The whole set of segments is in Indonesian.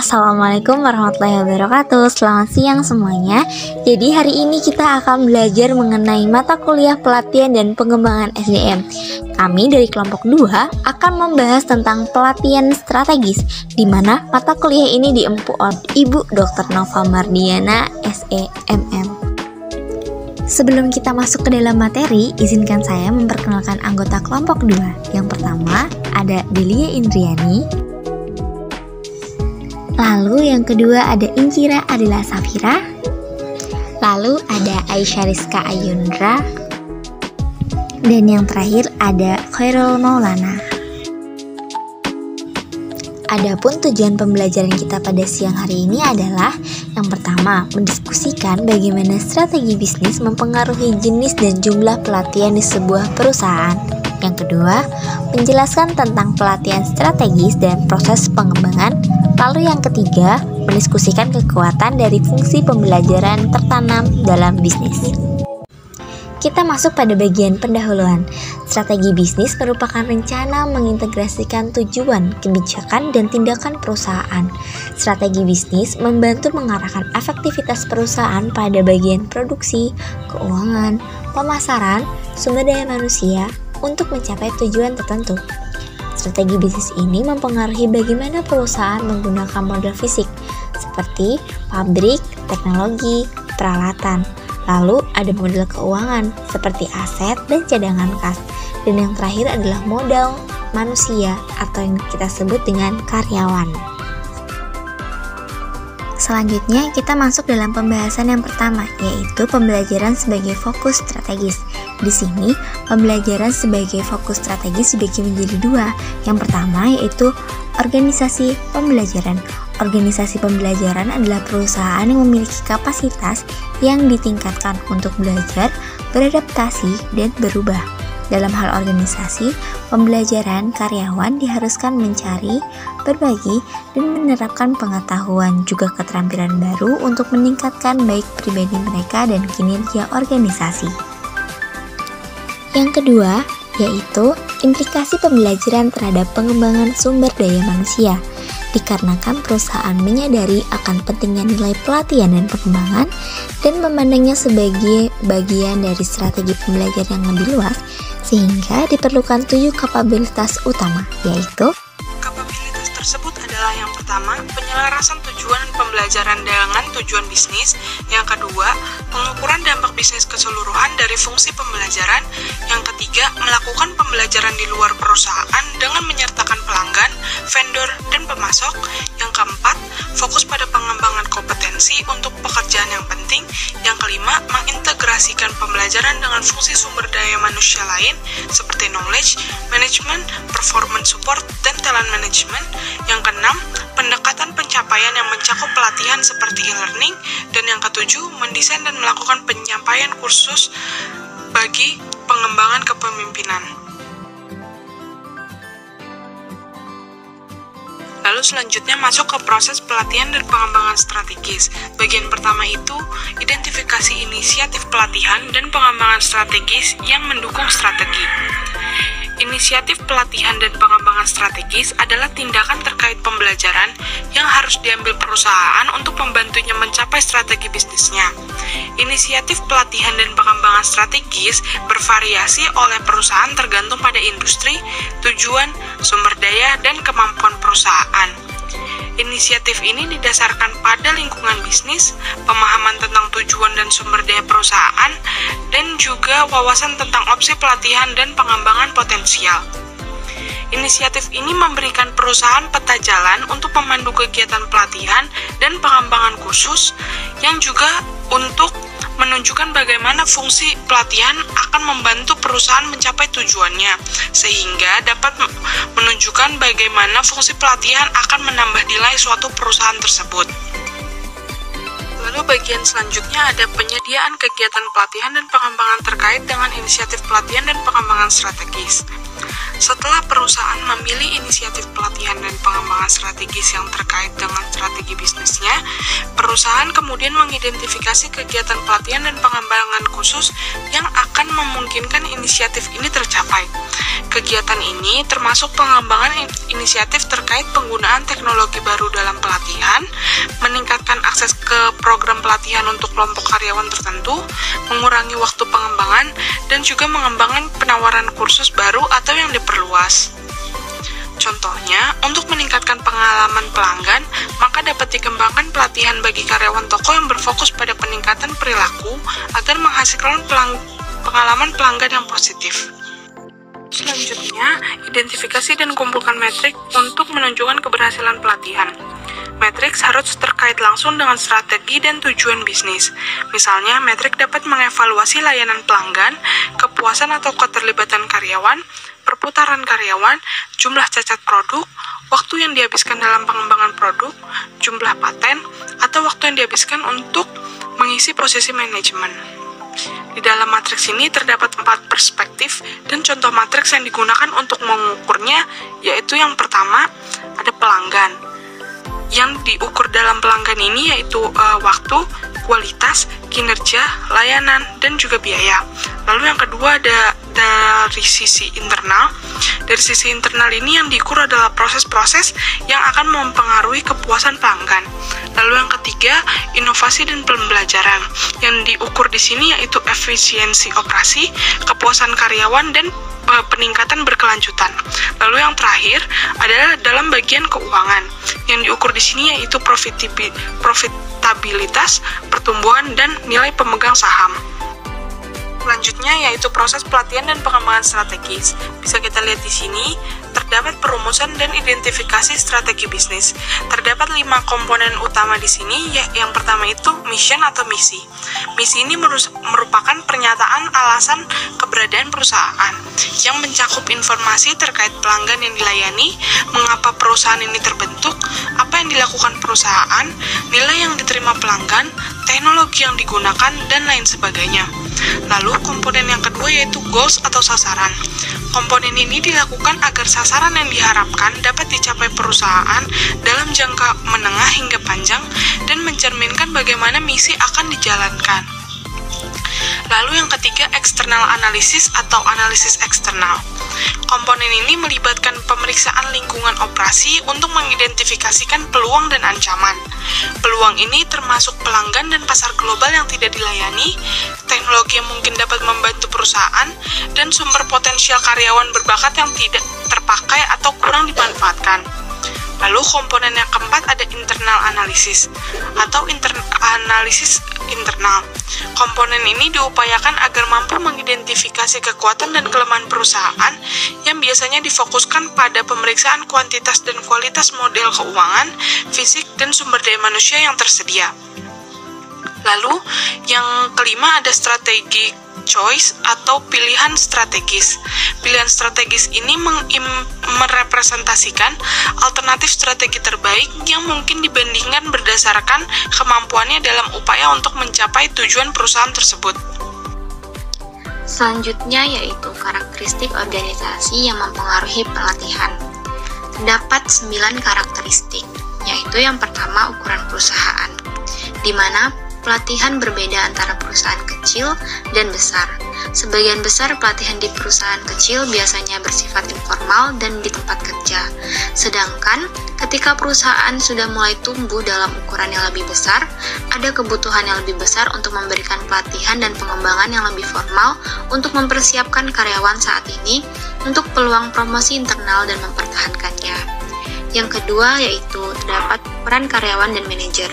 Assalamualaikum warahmatullahi wabarakatuh. Selamat siang semuanya. Jadi hari ini kita akan belajar mengenai mata kuliah pelatihan dan pengembangan SDM. Kami dari kelompok 2 akan membahas tentang pelatihan strategis, di mana mata kuliah ini diempu oleh Ibu Dr. Nova Mardiana, SEMM. Sebelum kita masuk ke dalam materi, izinkan saya memperkenalkan anggota kelompok 2. Yang pertama ada Delia Indriani. Lalu yang kedua ada Injira Adila Safira. Lalu ada Aisyah Rizka Ayundra. Dan yang terakhir ada Khairul Maulana. Adapun tujuan pembelajaran kita pada siang hari ini adalah yang pertama, mendiskusikan bagaimana strategi bisnis mempengaruhi jenis dan jumlah pelatihan di sebuah perusahaan. Yang kedua, menjelaskan tentang pelatihan strategis dan proses pengembangan. Lalu yang ketiga, mendiskusikan kekuatan dari fungsi pembelajaran tertanam dalam bisnis. Kita masuk pada bagian pendahuluan. Strategi bisnis merupakan rencana mengintegrasikan tujuan, kebijakan, dan tindakan perusahaan. Strategi bisnis membantu mengarahkan efektivitas perusahaan pada bagian produksi, keuangan, pemasaran, sumber daya manusia untuk mencapai tujuan tertentu. Strategi bisnis ini mempengaruhi bagaimana perusahaan menggunakan modal fisik, seperti pabrik, teknologi, peralatan. Lalu ada modal keuangan, seperti aset dan cadangan kas. Dan yang terakhir adalah modal manusia, atau yang kita sebut dengan karyawan. Selanjutnya kita masuk dalam pembahasan yang pertama, yaitu pembelajaran sebagai fokus strategis. Di sini, pembelajaran sebagai fokus strategis dibagi menjadi dua. Yang pertama yaitu organisasi pembelajaran. Organisasi pembelajaran adalah perusahaan yang memiliki kapasitas yang ditingkatkan untuk belajar, beradaptasi, dan berubah. Dalam hal organisasi, pembelajaran karyawan diharuskan mencari, berbagi, dan menerapkan pengetahuan juga keterampilan baru untuk meningkatkan baik pribadi mereka dan kinerja organisasi. Yang kedua, yaitu implikasi pembelajaran terhadap pengembangan sumber daya manusia. Dikarenakan perusahaan menyadari akan pentingnya nilai pelatihan dan pengembangan dan memandangnya sebagai bagian dari strategi pembelajaran yang lebih luas, sehingga diperlukan 7 kapabilitas utama, yaitu kapabilitas tersebut adalah yang pertama, penyelarasan tujuan pembelajaran dengan tujuan bisnis. Yang kedua, pengukuran dampak bisnis keseluruhan dari fungsi pembelajaran. Yang ketiga, melakukan pembelajaran di luar perusahaan dengan menyertakan pelanggan, vendor, dan pemasok. Yang keempat, fokus pada pengembangan kompetensi untuk pekerjaan yang penting. Yang kelima, mengintegrasikan pembelajaran dengan fungsi sumber daya manusia lain seperti knowledge, management, performance support, dan talent management. Yang keenam, pendekatan pencapaian yang mencakup pelatihan seperti e-learning. Dan yang ketujuh, mendesain dan melakukan penyampaian kursus bagi pengembangan kepemimpinan. Lalu selanjutnya masuk ke proses pelatihan dan pengembangan strategis. Bagian pertama itu, identifikasi inisiatif pelatihan dan pengembangan strategis yang mendukung strategi. Inisiatif pelatihan dan pengembangan strategis adalah tindakan terkait pembelajaran yang harus diambil perusahaan untuk membantunya mencapai strategi bisnisnya. Inisiatif pelatihan dan pengembangan strategis bervariasi oleh perusahaan tergantung pada industri, tujuan, sumber daya, dan kemampuan perusahaan. Inisiatif ini didasarkan pada lingkungan bisnis, pemahaman tentang tujuan dan sumber daya perusahaan, dan juga wawasan tentang opsi pelatihan dan pengembangan potensial. Inisiatif ini memberikan perusahaan peta jalan untuk memandu kegiatan pelatihan dan pengembangan khusus, yang juga untuk menunjukkan bagaimana fungsi pelatihan akan membantu perusahaan mencapai tujuannya, sehingga dapat menunjukkan bagaimana fungsi pelatihan akan menambah nilai suatu perusahaan tersebut. Lalu bagian selanjutnya ada penyediaan kegiatan pelatihan dan pengembangan terkait dengan inisiatif pelatihan dan pengembangan strategis. Setelah perusahaan memilih inisiatif pelatihan dan pengembangan strategis yang terkait dengan strategi bisnisnya, Perusahaan kemudian mengidentifikasi kegiatan pelatihan dan pengembangan khusus yang akan memungkinkan inisiatif ini tercapai. Kegiatan ini termasuk pengembangan inisiatif terkait penggunaan teknologi baru dalam pelatihan, meningkatkan akses ke program pelatihan untuk kelompok karyawan tertentu, mengurangi waktu pengembangan, dan juga mengembangkan penawaran kursus baru atau yang diperluas. Contohnya, untuk meningkatkan pengalaman pelanggan, maka dapat dikembangkan pelatihan bagi karyawan toko yang berfokus pada peningkatan perilaku agar menghasilkan pengalaman pelanggan yang positif. Selanjutnya, identifikasi dan kumpulkan metrik untuk menunjukkan keberhasilan pelatihan. Metrik harus terkait langsung dengan strategi dan tujuan bisnis. Misalnya, metrik dapat mengevaluasi layanan pelanggan, kepuasan atau keterlibatan karyawan, perputaran karyawan, jumlah cacat produk, waktu yang dihabiskan dalam pengembangan produk, jumlah paten, atau waktu yang dihabiskan untuk mengisi posisi manajemen. Di dalam matriks ini terdapat 4 perspektif dan contoh matriks yang digunakan untuk mengukurnya, yaitu yang pertama, ada pelanggan. Yang diukur dalam pelanggan ini yaitu waktu, kualitas, kinerja, layanan, dan juga biaya. Lalu yang kedua ada dari sisi internal. Dari sisi internal ini yang diukur adalah proses-proses yang akan mempengaruhi kepuasan pelanggan. Lalu yang ketiga, inovasi dan pembelajaran. Yang diukur di sini yaitu efisiensi operasi, kepuasan karyawan, dan peningkatan berkelanjutan. Lalu yang terakhir adalah dalam bagian keuangan. Yang diukur di sini yaitu profitabilitas, pertumbuhan, dan nilai pemegang saham. Selanjutnya yaitu proses pelatihan dan pengembangan strategis. Bisa kita lihat di sini, terdapat perumusan dan identifikasi strategi bisnis. Terdapat 5 komponen utama di sini. Yang pertama itu mission atau misi. Misi ini merupakan pernyataan alasan keberadaan perusahaan yang mencakup informasi terkait pelanggan yang dilayani, mengapa perusahaan ini terbentuk, apa yang dilakukan perusahaan, nilai yang diterima pelanggan, teknologi yang digunakan, dan lain sebagainya. Lalu komponen yang kedua yaitu goals atau sasaran. Komponen ini dilakukan agar sasaran yang diharapkan dapat dicapai perusahaan dalam jangka menengah hingga panjang dan mencerminkan bagaimana misi akan dijalankan. Lalu yang ketiga, eksternal analisis atau analisis eksternal. Komponen ini melibatkan pemeriksaan lingkungan operasi untuk mengidentifikasikan peluang dan ancaman. Peluang ini termasuk pelanggan dan pasar global yang tidak dilayani, teknologi yang mungkin dapat membantu perusahaan, dan sumber potensial karyawan berbakat yang tidak terpakai atau kurang dimanfaatkan. Lalu komponen yang keempat ada internal analisis atau analisis internal. Komponen ini diupayakan agar mampu mengidentifikasi kekuatan dan kelemahan perusahaan yang biasanya difokuskan pada pemeriksaan kuantitas dan kualitas model keuangan, fisik, dan sumber daya manusia yang tersedia. Lalu yang kelima ada strategi choice atau pilihan strategis. Pilihan strategis ini merepresentasikan alternatif strategi terbaik yang mungkin dibandingkan berdasarkan kemampuannya dalam upaya untuk mencapai tujuan perusahaan tersebut. Selanjutnya yaitu karakteristik organisasi yang mempengaruhi pelatihan. Terdapat 9 karakteristik, yaitu yang pertama ukuran perusahaan, di mana pelatihan berbeda antara perusahaan kecil dan besar. Sebagian besar pelatihan di perusahaan kecil biasanya bersifat informal dan di tempat kerja. Sedangkan ketika perusahaan sudah mulai tumbuh dalam ukuran yang lebih besar, ada kebutuhan yang lebih besar untuk memberikan pelatihan dan pengembangan yang lebih formal untuk mempersiapkan karyawan saat ini untuk peluang promosi internal dan mempertahankannya. Yang kedua yaitu terdapat peran karyawan dan manajer.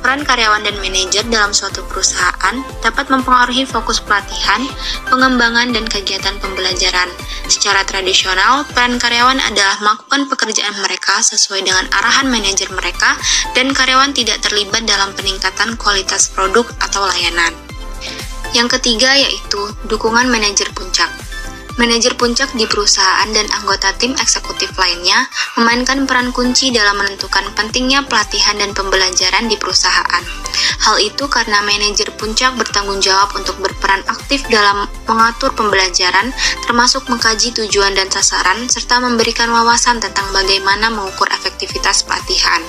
Peran karyawan dan manajer dalam suatu perusahaan dapat mempengaruhi fokus pelatihan, pengembangan, dan kegiatan pembelajaran. Secara tradisional, peran karyawan adalah melakukan pekerjaan mereka sesuai dengan arahan manajer mereka, dan karyawan tidak terlibat dalam peningkatan kualitas produk atau layanan. Yang ketiga yaitu dukungan manajer puncak. Manajer puncak di perusahaan dan anggota tim eksekutif lainnya memainkan peran kunci dalam menentukan pentingnya pelatihan dan pembelajaran di perusahaan. Hal itu karena manajer puncak bertanggung jawab untuk berperan aktif dalam mengatur pembelajaran, termasuk mengkaji tujuan dan sasaran, serta memberikan wawasan tentang bagaimana mengukur efektivitas pelatihan.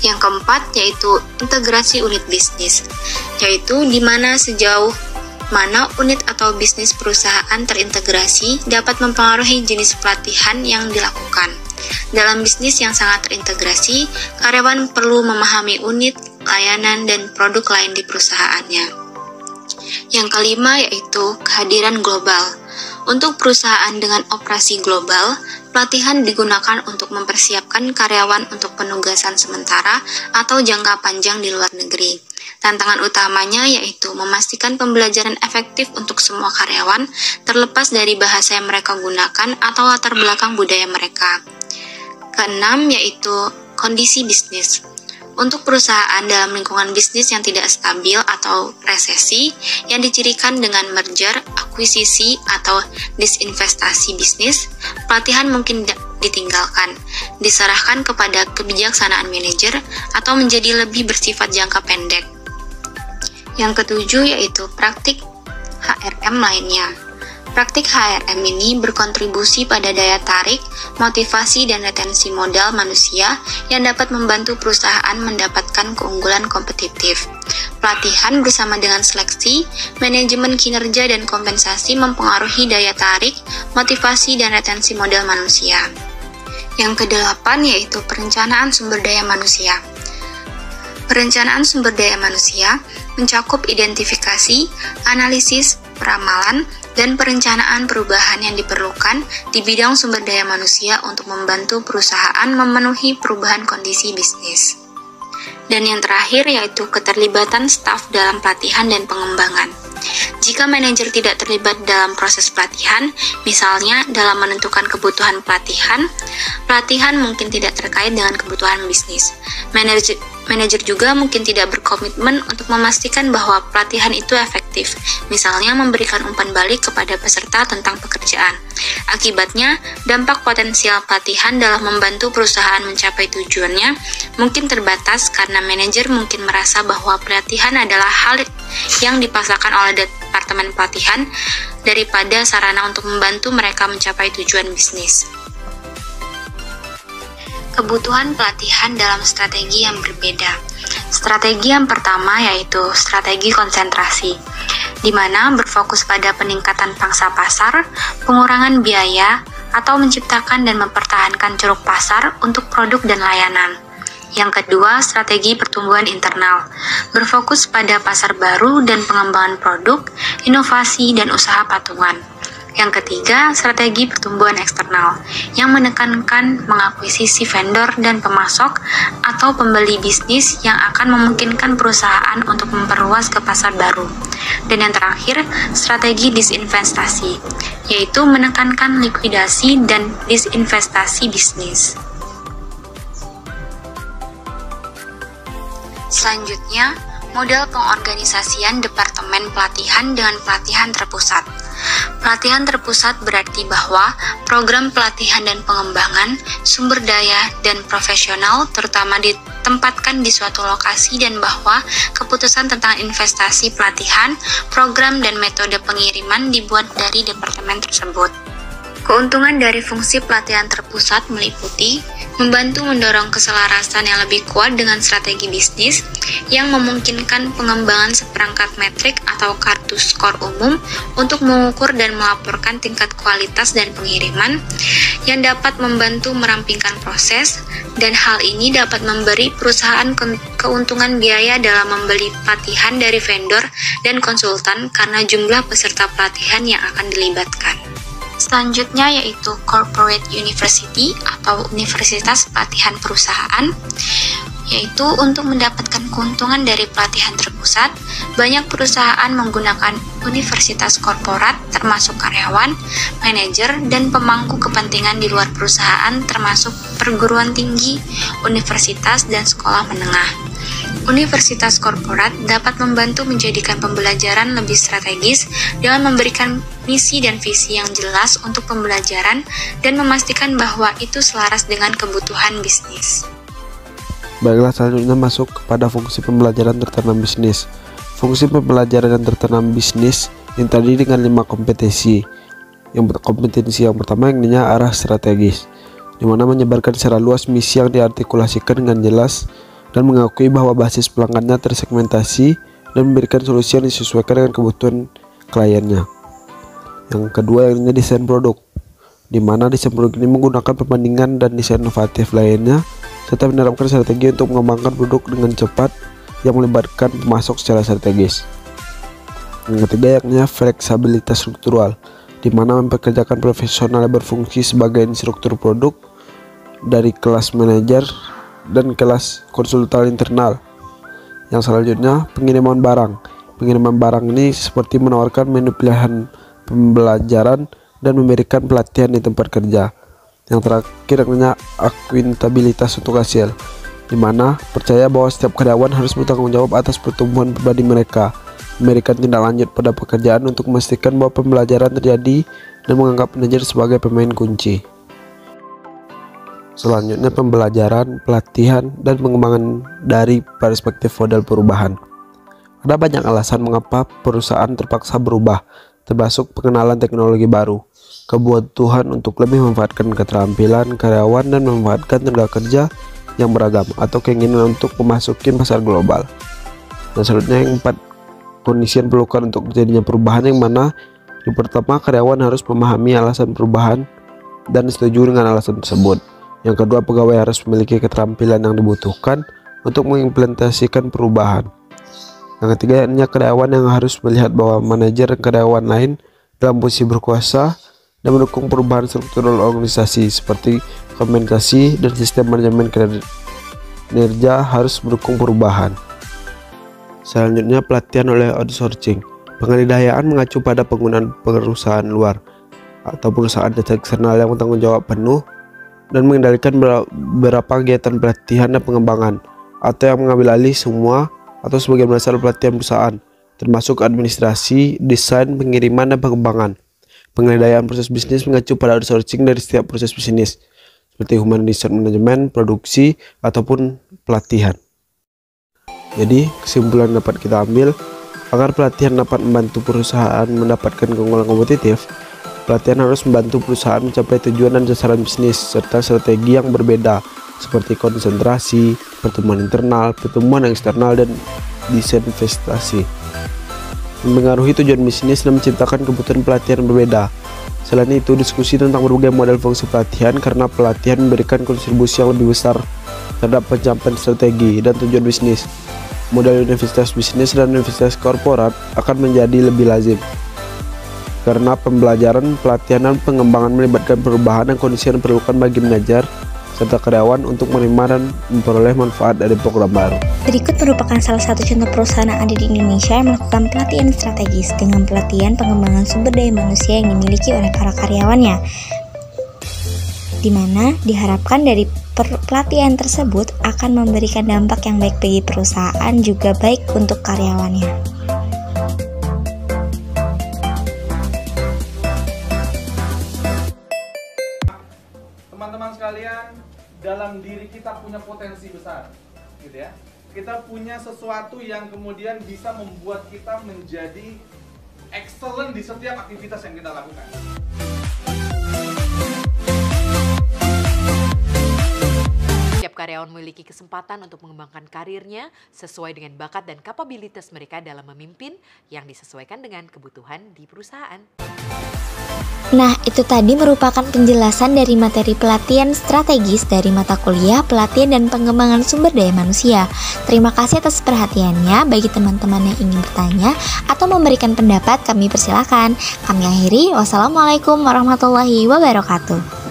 Yang keempat yaitu integrasi unit bisnis, yaitu di mana sejauh mana unit atau bisnis perusahaan terintegrasi dapat mempengaruhi jenis pelatihan yang dilakukan. Dalam bisnis yang sangat terintegrasi, karyawan perlu memahami unit, layanan, dan produk lain di perusahaannya. Yang kelima yaitu kehadiran global. Untuk perusahaan dengan operasi global, pelatihan digunakan untuk mempersiapkan karyawan untuk penugasan sementara atau jangka panjang di luar negeri. Tantangan utamanya yaitu memastikan pembelajaran efektif untuk semua karyawan, terlepas dari bahasa yang mereka gunakan atau latar belakang budaya mereka. Keenam yaitu kondisi bisnis. Untuk perusahaan dalam lingkungan bisnis yang tidak stabil atau resesi, yang dicirikan dengan merger, akuisisi, atau disinvestasi bisnis, pelatihan mungkin ditinggalkan, diserahkan kepada kebijaksanaan manajer, atau menjadi lebih bersifat jangka pendek. Yang ketujuh yaitu praktik HRM lainnya. Praktik HRM ini berkontribusi pada daya tarik, motivasi, dan retensi modal manusia yang dapat membantu perusahaan mendapatkan keunggulan kompetitif. Pelatihan bersama dengan seleksi, manajemen kinerja, dan kompensasi mempengaruhi daya tarik, motivasi, dan retensi modal manusia. Yang kedelapan yaitu perencanaan sumber daya manusia. Perencanaan sumber daya manusia mencakup identifikasi, analisis, peramalan, dan perencanaan perubahan yang diperlukan di bidang sumber daya manusia untuk membantu perusahaan memenuhi perubahan kondisi bisnis. Dan yang terakhir yaitu keterlibatan staf dalam pelatihan dan pengembangan. Jika manajer tidak terlibat dalam proses pelatihan, misalnya dalam menentukan kebutuhan pelatihan mungkin tidak terkait dengan kebutuhan bisnis. Manajer juga mungkin tidak berkomitmen untuk memastikan bahwa pelatihan itu efektif, misalnya memberikan umpan balik kepada peserta tentang pekerjaan. Akibatnya, dampak potensial pelatihan dalam membantu perusahaan mencapai tujuannya mungkin terbatas karena manajer mungkin merasa bahwa pelatihan adalah hal yang dipaksakan oleh departemen pelatihan daripada sarana untuk membantu mereka mencapai tujuan bisnis. Kebutuhan pelatihan dalam strategi yang berbeda. Strategi yang pertama yaitu strategi konsentrasi, di mana berfokus pada peningkatan pangsa pasar, pengurangan biaya, atau menciptakan dan mempertahankan ceruk pasar untuk produk dan layanan. Yang kedua, strategi pertumbuhan internal, berfokus pada pasar baru dan pengembangan produk, inovasi, dan usaha patungan. Yang ketiga, strategi pertumbuhan eksternal, yang menekankan mengakuisisi vendor dan pemasok atau pembeli bisnis yang akan memungkinkan perusahaan untuk memperluas ke pasar baru. Dan yang terakhir, strategi disinvestasi, yaitu menekankan likuidasi dan disinvestasi bisnis. Selanjutnya, model pengorganisasian Departemen Pelatihan dengan pelatihan terpusat. Pelatihan terpusat berarti bahwa program pelatihan dan pengembangan sumber daya dan profesional terutama ditempatkan di suatu lokasi dan bahwa keputusan tentang investasi pelatihan, program, dan metode pengiriman dibuat dari departemen tersebut. Keuntungan dari fungsi pelatihan terpusat meliputi membantu mendorong keselarasan yang lebih kuat dengan strategi bisnis yang memungkinkan pengembangan seperangkat metrik atau kartu skor umum untuk mengukur dan melaporkan tingkat kualitas dan pengiriman yang dapat membantu merampingkan proses, dan hal ini dapat memberi perusahaan keuntungan biaya dalam membeli pelatihan dari vendor dan konsultan karena jumlah peserta pelatihan yang akan dilibatkan. Selanjutnya yaitu Corporate University atau Universitas Pelatihan Perusahaan, yaitu untuk mendapatkan keuntungan dari pelatihan terpusat, banyak perusahaan menggunakan universitas korporat termasuk karyawan, manajer, dan pemangku kepentingan di luar perusahaan termasuk perguruan tinggi, universitas, dan sekolah menengah. Universitas korporat dapat membantu menjadikan pembelajaran lebih strategis dengan memberikan misi dan visi yang jelas untuk pembelajaran dan memastikan bahwa itu selaras dengan kebutuhan bisnis. Baiklah, selanjutnya masuk kepada fungsi pembelajaran tertanam bisnis. Fungsi pembelajaran yang tertanam bisnis yang tadi dengan 5 kompetensi. Kompetensi yang pertama yang namanya arah strategis, di mana menyebarkan secara luas misi yang diartikulasikan dengan jelas dan mengakui bahwa basis pelanggannya tersegmentasi dan memberikan solusi yang disesuaikan dengan kebutuhan kliennya. Yang kedua yang namanya desain produk, di mana desain produk ini menggunakan perbandingan dan desain inovatif lainnya serta menerapkan strategi untuk mengembangkan produk dengan cepat yang melibatkan pemasok secara strategis. Yang ketiga yakni fleksibilitas struktural, di mana mempekerjakan profesional yang berfungsi sebagai instruktur produk dari kelas manajer dan kelas konsultan internal. Yang selanjutnya pengiriman barang. Pengiriman barang ini seperti menawarkan menu pilihan pembelajaran dan memberikan pelatihan di tempat kerja. Yang terakhir namanya akuntabilitas untuk hasil, di mana percaya bahwa setiap karyawan harus bertanggung jawab atas pertumbuhan pribadi mereka, memberikan tindak lanjut pada pekerjaan untuk memastikan bahwa pembelajaran terjadi dan menganggap manajer sebagai pemain kunci. Selanjutnya pembelajaran, pelatihan, dan pengembangan dari perspektif modal perubahan. Ada banyak alasan mengapa perusahaan terpaksa berubah, termasuk pengenalan teknologi baru, kebutuhan untuk lebih memanfaatkan keterampilan karyawan dan memanfaatkan tenaga kerja yang beragam, atau keinginan untuk memasuki pasar global. Dan selanjutnya yang 4 kondisi yang diperlukan untuk terjadinya perubahan, yang mana yang pertama karyawan harus memahami alasan perubahan dan setuju dengan alasan tersebut. Yang kedua, pegawai harus memiliki keterampilan yang dibutuhkan untuk mengimplementasikan perubahan. Yang ketiga, yakni karyawan yang harus melihat bahwa manajer dan karyawan lain dalam posisi berkuasa dan mendukung perubahan struktural organisasi seperti komunikasi dan sistem manajemen kinerja harus mendukung perubahan. Selanjutnya, pelatihan oleh outsourcing. Pengadaan mengacu pada penggunaan perusahaan luar atau perusahaan jasa eksternal yang bertanggung jawab penuh dan mengendalikan beberapa kegiatan pelatihan dan pengembangan, atau yang mengambil alih semua atau sebagian besar pelatihan perusahaan, termasuk administrasi, desain, pengiriman, dan pengembangan. Pengendalian proses bisnis mengacu pada outsourcing dari setiap proses bisnis, seperti human resource management, produksi, ataupun pelatihan. Jadi, kesimpulan yang dapat kita ambil, agar pelatihan dapat membantu perusahaan mendapatkan keunggulan kompetitif, pelatihan harus membantu perusahaan mencapai tujuan dan sasaran bisnis serta strategi yang berbeda seperti konsentrasi, pertumbuhan internal, pertumbuhan eksternal, dan desain investasi. Mempengaruhi tujuan bisnis dan menciptakan kebutuhan pelatihan yang berbeda. Selain itu, diskusi tentang berbagai model fungsi pelatihan karena pelatihan memberikan kontribusi yang lebih besar terhadap pencapaian strategi dan tujuan bisnis. Model universitas bisnis dan universitas korporat akan menjadi lebih lazim, karena pembelajaran, pelatihan, dan pengembangan melibatkan perubahan dan kondisi yang diperlukan bagi manajer serta karyawan untuk menerima dan memperoleh manfaat dari program baru. Berikut merupakan salah satu contoh perusahaan yang ada di Indonesia yang melakukan pelatihan strategis dengan pelatihan pengembangan sumber daya manusia yang dimiliki oleh para karyawannya, di mana diharapkan dari pelatihan tersebut akan memberikan dampak yang baik bagi perusahaan juga baik untuk karyawannya. Teman-teman sekalian, dalam diri kita punya potensi besar, gitu ya. Kita punya sesuatu yang kemudian bisa membuat kita menjadi excellent di setiap aktivitas yang kita lakukan. Setiap karyawan memiliki kesempatan untuk mengembangkan karirnya sesuai dengan bakat dan kapabilitas mereka dalam memimpin yang disesuaikan dengan kebutuhan di perusahaan. Nah, itu tadi merupakan penjelasan dari materi pelatihan strategis dari mata kuliah pelatihan dan pengembangan sumber daya manusia. Terima kasih atas perhatiannya. Bagi teman-teman yang ingin bertanya atau memberikan pendapat, kami persilakan. Kami akhiri. Wassalamualaikum warahmatullahi wabarakatuh.